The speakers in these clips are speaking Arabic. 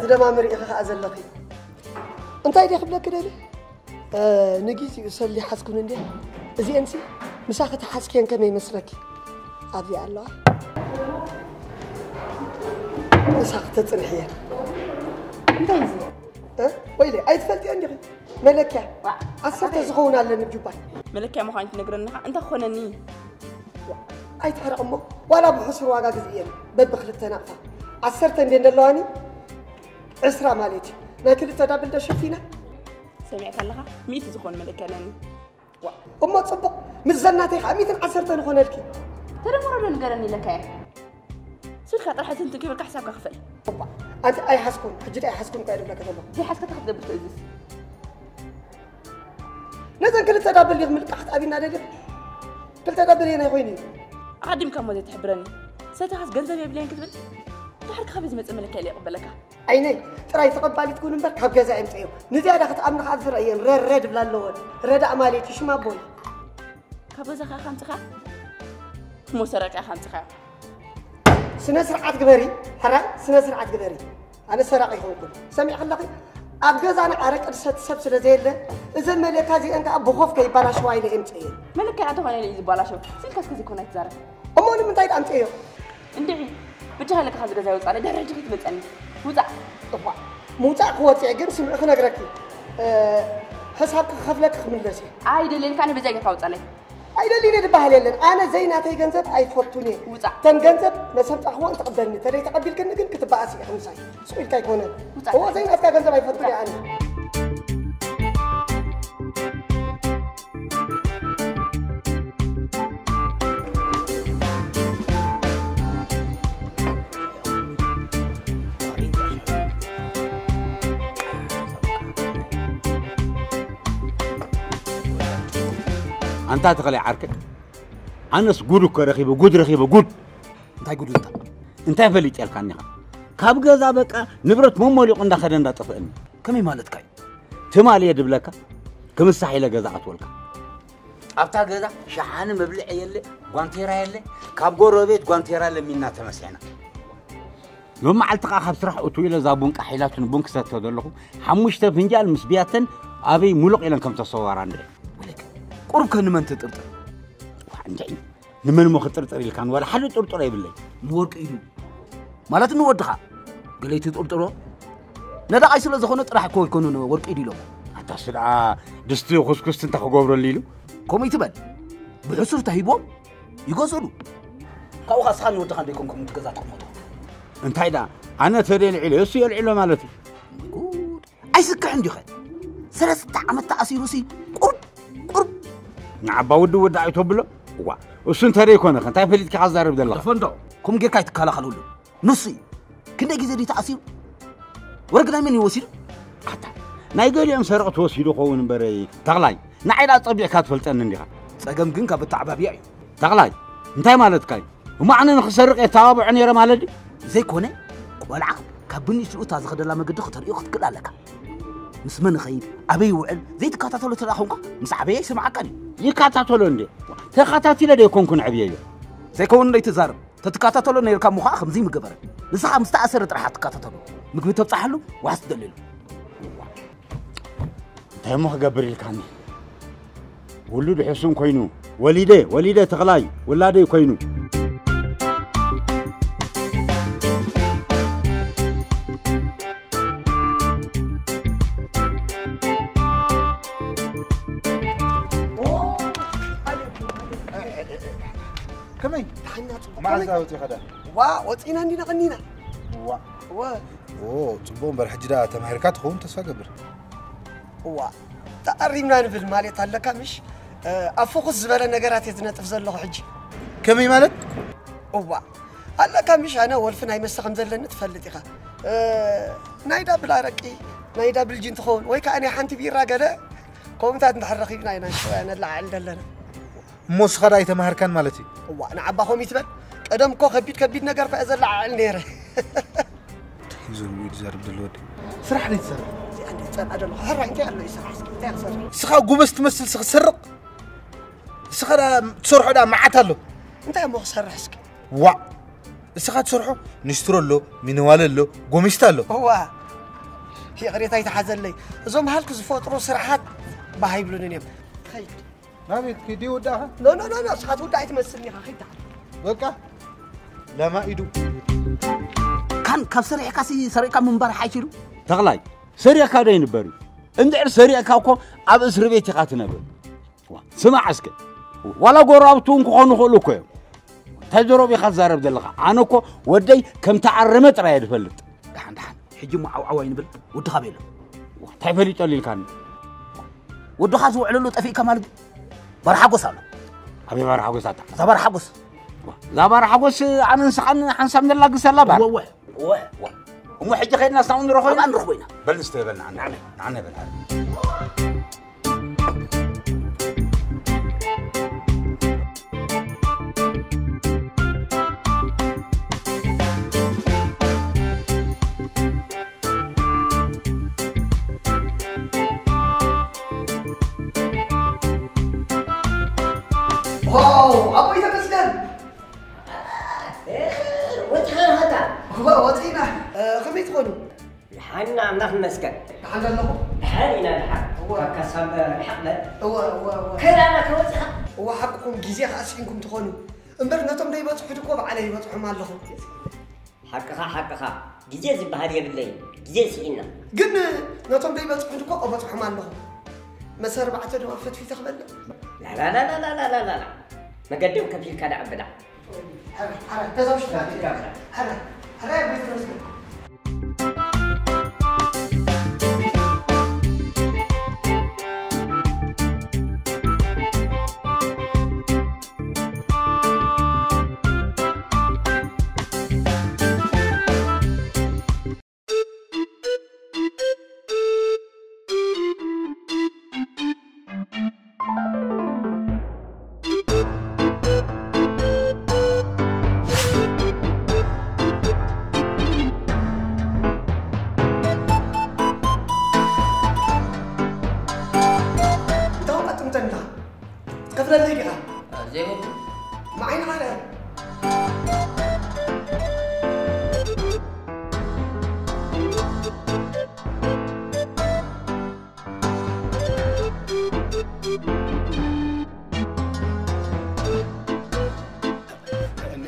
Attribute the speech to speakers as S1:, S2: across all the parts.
S1: تدمامر إخا أزلقي أنت أيدي خبلك كده ليه؟ نجيتي يصلي حسكون عندي زي أنتي مساخة حسكين كم يمسرك أبي الله مساخة تصنحيه
S2: أنت إزاي؟
S1: ويلي أي تفلتي عندي ملكة أصرت زغون على نجوباي
S2: ملكة ما خانت نقرنها أنت خونني
S1: أي تحرق أمه ولا بحصر واقع جزئيا بدبخل التناقفة أصرت عندي اللواني عسرة مالتي لكن التدابل ده شفينا
S2: سمعت لها ميت زخون ملكة لاني
S1: أمه تصبق مزناتي خاميت عصرت نخون لك
S2: ترى مرة نقرني لك سويت خاطر حسن أنت كيف حسابك أخفل
S1: أنت أي حسكون حجت أي حسكون قاعد لك والله
S2: زي حسك تاخذ قبل تأذيس
S1: نزل كل التدابل اللي يغمل تحت أبي نادي كل تدابل هنا يخويني
S2: عادي كم وزي تحبرني ستحس جنزب يبلين كتبت تحرك خبز مت ملكة اللي قبلك
S1: عيني ترى يتقبلي تكون مبارك حب جزاء امتيو ندي هذا خط امن خاطر عين رد بلا لون رد اماليتي شو ما بوي
S2: كبزة خمسة مو سرقة خمسة
S1: سنة سرعة قبري حرام سنة سرعة قبري أنا سرقة يخونكم سمع خلقي أبجز أنا أرك أرسل سبسة زيلة إذا ملك هذه أنت أبو خوف كي بلا شوي لإمتيو
S2: ملك عطوه أنا اللي بلا شو سيل كذي كنا تزارع
S1: أموني من تايد أمتيو
S2: اندعي بتجاه لك خازق زاوية على درجة كنت بتسألني موزع
S1: طبعا موزع قوتي أجن سمع خنا قركي حسابك خفلك خملسي
S2: عايد اللي كان بزاجة فوت عليه
S1: عايد اللي نبهل لين أنا زيناتي جنزب أي فوتوني
S2: موزع
S1: تن جنزب نسمت أخوان تقبلني ترى تقبل كن كتب أسي خمسة سؤال كي يكون هو زيناتي جنزب أي فوتوني أنا
S3: أنت تغلي عركك أنا سجودك رخيبة جود رخيبة جود
S4: أنت جود
S3: أنت فليت الكانيها كاب جزا بقى نبرة ممولي قندا خدنا طفئني
S4: كمي مالتك
S3: تمالي يدبلك كم السحيلة جزا أطولك
S5: أبتا جزا شحان مبلع يلي قانتيرا يلي كاب جوروبيت قانتيرا لمينا تمسينا
S3: لما علتقى خبصرح أطويلة زابونك حيلاتون بونك ستدلهم حموش تفنجال مسبياتن أبي ملق إلى كم تصور عنده
S4: قرب كان من تطرطر
S3: وعندي نمن مو خطرطر اللي كان ولا حد طرطر يبلي
S4: نورك إيدو مالت نودخا قليت تطرطرو ندا عايسله زخونه طرح كو يكونون ورق إيدي لو
S3: حتى سرعة دستي وخسكست انت خغبر ليلو
S4: كوم يتبل بحسر تهيبو يغسلوا كاو خاصخان ودخان ديكم تغزاتكم
S3: انت هيدا انا تريل علي اسي العلو مالتي
S4: ايسك عندي خير 3 عامات تاثيروسي قرب
S3: نعبا ود عيتوبلو وا وسن تري كونه انت فليتك حزارب دلخ
S4: فندو كوم جيك يتكالا خلولو نصي كنده غيزه دي تاثير ورقنا من يوسيل
S3: حتى ناي قال سرقت وسيدو خون بري تغلاي نعيدا طبيعي كاتفلطن انديها
S4: صقم كن كاب تعبابيا
S3: تغلاي انتي مالتكاي وما انا نخسرق يتابعني يرا مالدي
S4: زي كونه والعق كابني شلو تازخدلا مقد خطر يخت كلالك مسمن خيب ابي وعل زي تكاتاتلو تراخونكا مس ابي يسمعكني
S3: يكاتاتلو اندي تخاتاتي لدي كونكن عبيي
S4: زي كون لي تزارب تتكاتاتلو نيركا مخا خمزي مغبر نسخه مستاثر طرح تكاتاتلو مغبي تبصحلو واس دليل
S3: تيمو خغبر لكاني ولود حسون كوينو وليده تغلاي ولادي كوينو
S4: كمي
S1: مع
S4: زاوتي خدا
S1: وطينا عندنا غنينا
S4: صبون برحجدا تمهركات خون تسفقبر
S1: تقريبنا نفل ماليت هلك مش افوخ زباله نغرات يتنطف زلو حجي
S4: كمي مالك
S1: هلك مش انا ولفنا يمسخم زلنا تفلطيخا نايدا بلا رقي نايدا بالجين تخون وي كاني حنتي بيرا غدا كومتات نحرخينا انا شو انا لعل دلنا
S4: موس خدا يتمهركان مالتي
S1: انا عباهم يتبل قدم كو كبيد نغر فازل لعل نيره
S4: زرويد زرب دلود
S1: سرح لي تسرق يعني تصل ادل حر انت الله يسرح اسكي
S4: سخا غوبس تمثل سرق سخا تسرحو دا معاتالو
S1: انت مو سرح اسكي
S4: سخا تسرحو نشترولو مينواللو غوميستالو
S1: في قريتها يتحزن لي زوم هالك زفوترو سرحات بهايبلون اليوم خير
S6: نبي كدي وداها
S1: لا لا لا لا ساعات وداعي تمسلني خير
S6: بقى لما يدو
S4: كان كاب سريعك سريعك من بار حيشلو
S3: تغلاي سريعك هذا ينبري اندعر سريعك اكو اب اسر بيتي قاتنبر سمع عسكر ولا قرابتون كونو خلوكو تجربي خزارب دلخ انا كو ودي كم تعرمت راه يفلط
S4: دحان حجي مععوا ينبل ودخا بيلو
S3: تفليط لي كان
S4: ودخا زوعلو طفي كمال برحقوس الله
S3: ابي برحقوس اتا
S4: زبرحقوس
S3: لا برحقوس انا نسقن حنسام دلا قسلا بار
S4: واه
S3: مو حجي خيرنا ساون نروحونا
S4: نروحونا
S3: بل نستقبلنا عنا بل
S1: واو أبوي تمسكن
S7: وتخير هذا
S1: هو وطينا خميت خلو
S7: حنا نحن مسكن
S1: حنا له
S7: حالنا الحق هو كسب الحق
S1: هو
S7: كلامك وتخ
S1: هو حقكم جزية خاصينكم تخونوا امبر نتم داي بتصحوا عليه بتصحوا مع لهم
S7: حقها جزيز بهذه بالليل جزيز إنا
S1: قلنا نتم داي بتصحوا بتصحوا مع لهم مسار بعد توفت في تقبل
S7: لا لا لا لا لا لا لا ما قدم كفيل كذا أبدا
S1: حرا تزوج حرا يا بيت رزق معين على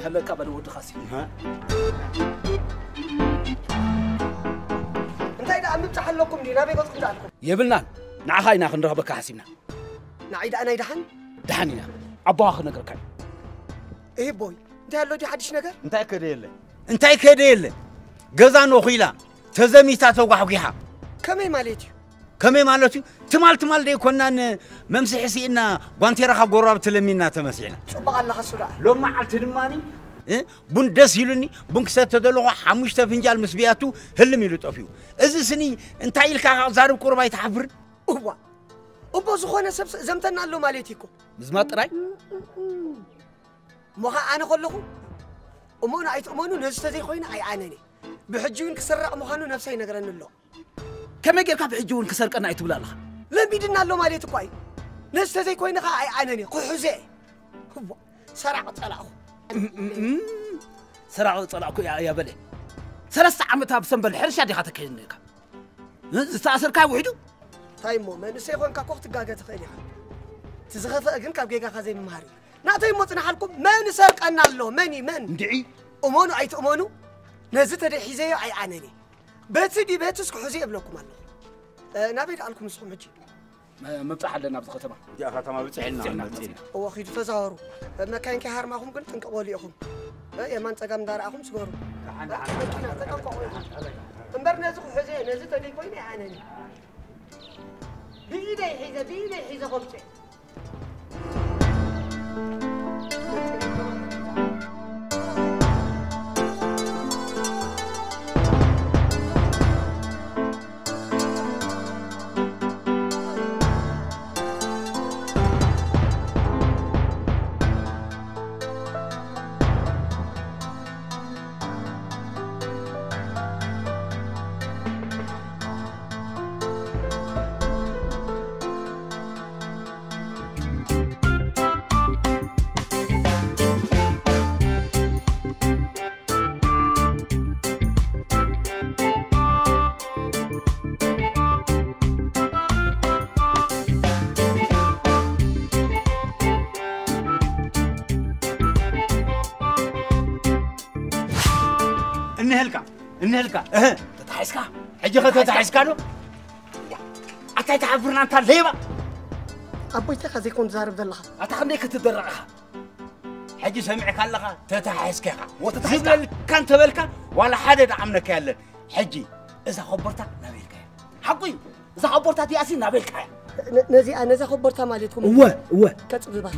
S4: هلا قبل ود خاسي
S3: ها
S1: انت اذا عم تحلكم دينا بيقصكم دعكم
S4: يبلنا نعخاينا خنرهبك حاسبنا
S1: نعيد انا يدحن
S4: دحنينا عباخ نغرك
S1: ايه بوي انت هلو دي حدش نجر
S3: انتي كديله غزانو خيلا تزميتا توغحوغيها
S1: كمي مالتي
S3: كمي مالتي تمال دي كنان ممسح سينا غانتيرا خا غوراب تلمينا تمسينا
S1: صبق الله خسودا
S3: لو ما علت دماني بون دس يلني بون كسات تدلو حمشت فنجال مسبياتو هلم يلو طفيو از سني انتي لكا زارب قرباي تحبر
S1: هو أبو زخونة سبس زمتنا له مالتيكو
S4: مزمات راي
S1: موها أنا خلقو أمونا عيت أمونو نزتدي خوينا أي عنني بحجون كسر مخانو نفسي نقرن له
S4: كم يجي كاب حجون كسر كنا يتبلا لها
S1: لا بيدنا له مالتيكو أي نزتدي خوينا أي عنني قحوزي هو سرع طلعه
S4: سرع طلعكو يا بلي 3 عامتها بسنبل حرشة دي خاتك هنيك زتأثر كاي وحدو
S1: تايمو ما نسيخون كاكوخت جاجة تخيلها تزغف أجن كاب جيجا خازي مهاري نعطي موتنا حالكم ما نسرق أنا الله مني من
S3: دعي
S1: أمونو عيت أمونو نزت هذا حزية أي عنني بتسدي بتسك حزية بلوكم الله نبيت عليكم الصوم هجي
S4: مفتح لنا بختمة
S3: يا ختمة بتسعلنا
S1: هو خير تزارو ما كان كهار معهم قلت إنك أولي أخم يا من تقام دار أخم سجارو أمبر نزق حزية نزت هذا كويني عنني بيدي حيزة غلطة
S3: من هلكا تتحسكا حجي تتحسكا له أتاي تعبرنا أنت ليبا
S1: أبويتي خزي كون زارب دلها
S3: أتخمني كتدرعها حجي سمعك الله تتحسكا وتتحسكا كان تبلكا ولا حدا دعمنك يالله حجي إذا خبرتك نابلكا حقي إذا خبرتك ياسين نابلكا
S1: نزي خبرتها مالتكم
S3: هو
S1: كتب